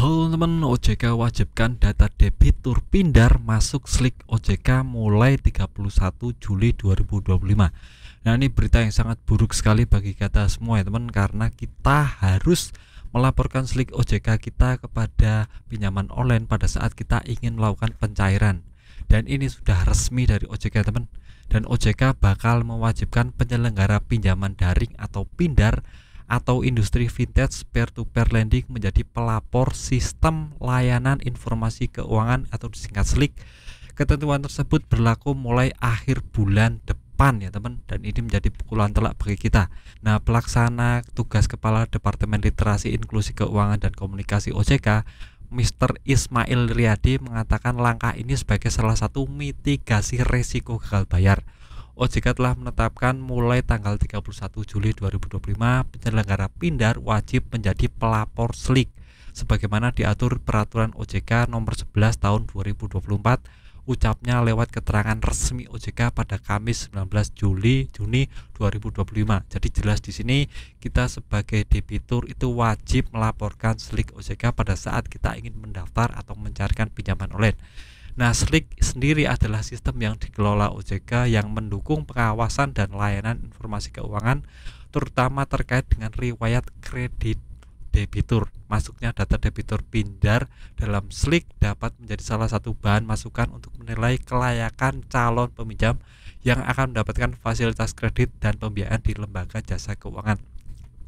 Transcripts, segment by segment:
Halo teman, OJK wajibkan data debitur Pindar masuk Slik OJK mulai 31 Juli 2025. Nah, ini berita yang sangat buruk sekali bagi kita semua ya teman, karena kita harus melaporkan Slik OJK kita kepada pinjaman online pada saat kita ingin melakukan pencairan. Dan ini sudah resmi dari OJK teman. Dan OJK bakal mewajibkan penyelenggara pinjaman daring atau Pindar atau industri vintage peer-to-peer lending menjadi pelapor sistem layanan informasi keuangan atau disingkat SLIK. Ketentuan tersebut berlaku mulai akhir bulan depan ya teman, dan ini menjadi pukulan telak bagi kita. Nah, pelaksana tugas Kepala Departemen Literasi Inklusi Keuangan dan Komunikasi OJK, Mr. Ismail Riyadi, mengatakan langkah ini sebagai salah satu mitigasi resiko gagal bayar. OJK telah menetapkan mulai tanggal 31 Juli 2025 penyelenggara Pindar wajib menjadi pelapor SLIK sebagaimana diatur Peraturan OJK Nomor 11 Tahun 2024, ucapnya lewat keterangan resmi OJK pada Kamis 19 Juni 2025. Jadi jelas di sini kita sebagai debitur itu wajib melaporkan SLIK OJK pada saat kita ingin mendaftar atau mencarikan pinjaman online. Nah, SLIK sendiri adalah sistem yang dikelola OJK yang mendukung pengawasan dan layanan informasi keuangan, terutama terkait dengan riwayat kredit debitur. Masuknya data debitur Pindar dalam SLIK dapat menjadi salah satu bahan masukan untuk menilai kelayakan calon peminjam yang akan mendapatkan fasilitas kredit dan pembiayaan di lembaga jasa keuangan.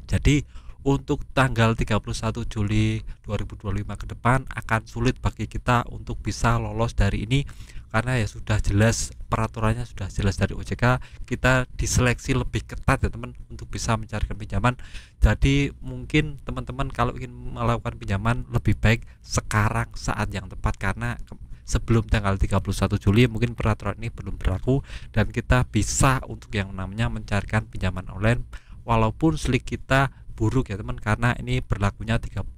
Jadi untuk tanggal 31 Juli 2025 ke depan akan sulit bagi kita untuk bisa lolos dari ini, karena ya sudah jelas peraturannya, sudah jelas dari OJK, kita diseleksi lebih ketat ya teman untuk bisa mencarikan pinjaman. Jadi mungkin teman-teman kalau ingin melakukan pinjaman lebih baik sekarang saat yang tepat, karena sebelum tanggal 31 Juli mungkin peraturan ini belum berlaku dan kita bisa untuk yang namanya mencarikan pinjaman online walaupun SLIK kita buruk ya teman, karena ini berlakunya 31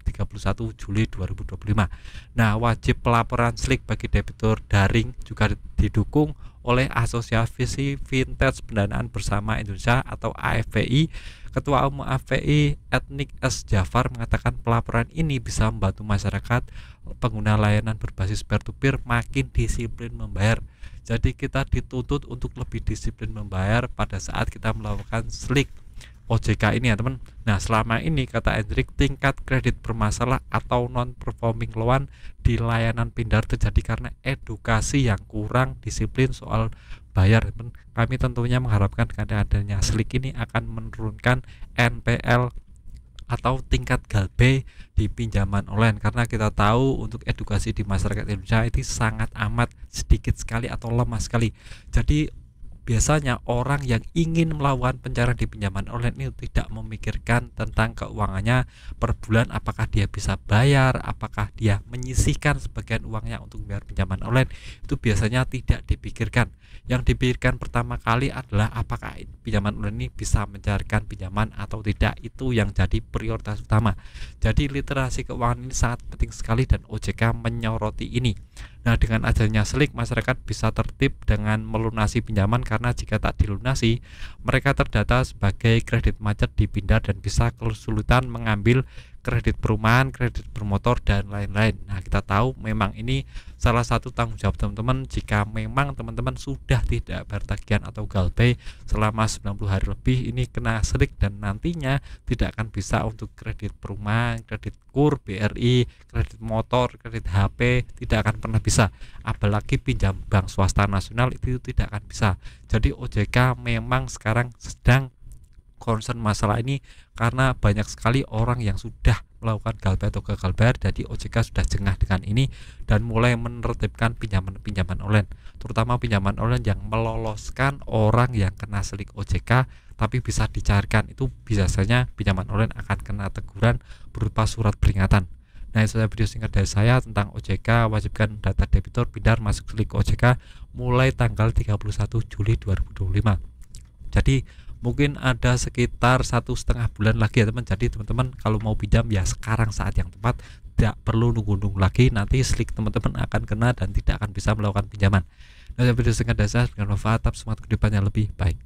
Juli 2025. Nah, wajib pelaporan SLIK bagi debitur daring juga didukung oleh Asosiasi Vintage Pendanaan Bersama Indonesia atau AFVI. Ketua Umum AFVI Etnik S. Jafar mengatakan pelaporan ini bisa membantu masyarakat pengguna layanan berbasis peer-to-peer makin disiplin membayar. Jadi kita dituntut untuk lebih disiplin membayar pada saat kita melakukan SLIK OJK ini ya teman. Nah, selama ini kata Hendrik, tingkat kredit bermasalah atau non-performing loan di layanan Pindar terjadi karena edukasi yang kurang disiplin soal bayar. Kami tentunya mengharapkan dengan adanya SLIK ini akan menurunkan NPL atau tingkat galbe di pinjaman online, karena kita tahu untuk edukasi di masyarakat Indonesia itu sangat amat sedikit sekali atau lemah sekali. Jadi biasanya orang yang ingin melakukan pencairan di pinjaman online itu tidak memikirkan tentang keuangannya per bulan, apakah dia bisa bayar, apakah dia menyisihkan sebagian uangnya untuk bayar pinjaman online. Itu biasanya tidak dipikirkan. Yang dipikirkan pertama kali adalah apakah pinjaman online ini bisa mencarikan pinjaman atau tidak. Itu yang jadi prioritas utama. Jadi literasi keuangan ini sangat penting sekali dan OJK menyoroti ini. Nah, dengan adanya SLIK, masyarakat bisa tertib dengan melunasi pinjaman, karena jika tak dilunasi, mereka terdata sebagai kredit macet di Pindar dan bisa kesulitan mengambil kredit perumahan, kredit bermotor, dan lain-lain. Nah, kita tahu memang ini salah satu tanggung jawab teman-teman jika memang teman-teman sudah tidak bayar tagihan atau galbe selama 90 hari lebih, ini kena SLIK dan nantinya tidak akan bisa untuk kredit perumahan, kredit KUR, BRI, kredit motor, kredit HP, tidak akan pernah bisa. Apalagi pinjam bank swasta nasional itu tidak akan bisa. Jadi OJK memang sekarang sedang concern masalah ini karena banyak sekali orang yang sudah melakukan galbe atau gagal bayar. Jadi OJK sudah jengah dengan ini dan mulai menertibkan pinjaman-pinjaman online, terutama pinjaman online yang meloloskan orang yang kena SLIK OJK tapi bisa dicairkan. Itu biasanya pinjaman online akan kena teguran berupa surat peringatan. Nah, itu saja video singkat dari saya tentang OJK wajibkan data debitur Pindar masuk SLIK OJK mulai tanggal 31 Juli 2025. Jadi mungkin ada sekitar 1,5 bulan lagi ya teman. Jadi teman-teman kalau mau pinjam ya sekarang saat yang tepat, tidak perlu nunggu-nunggu lagi, nanti SLIK teman-teman akan kena dan tidak akan bisa melakukan pinjaman. Nah, video singkat dari saya dengan manfaat, tetap semangat kehidupan yang lebih baik.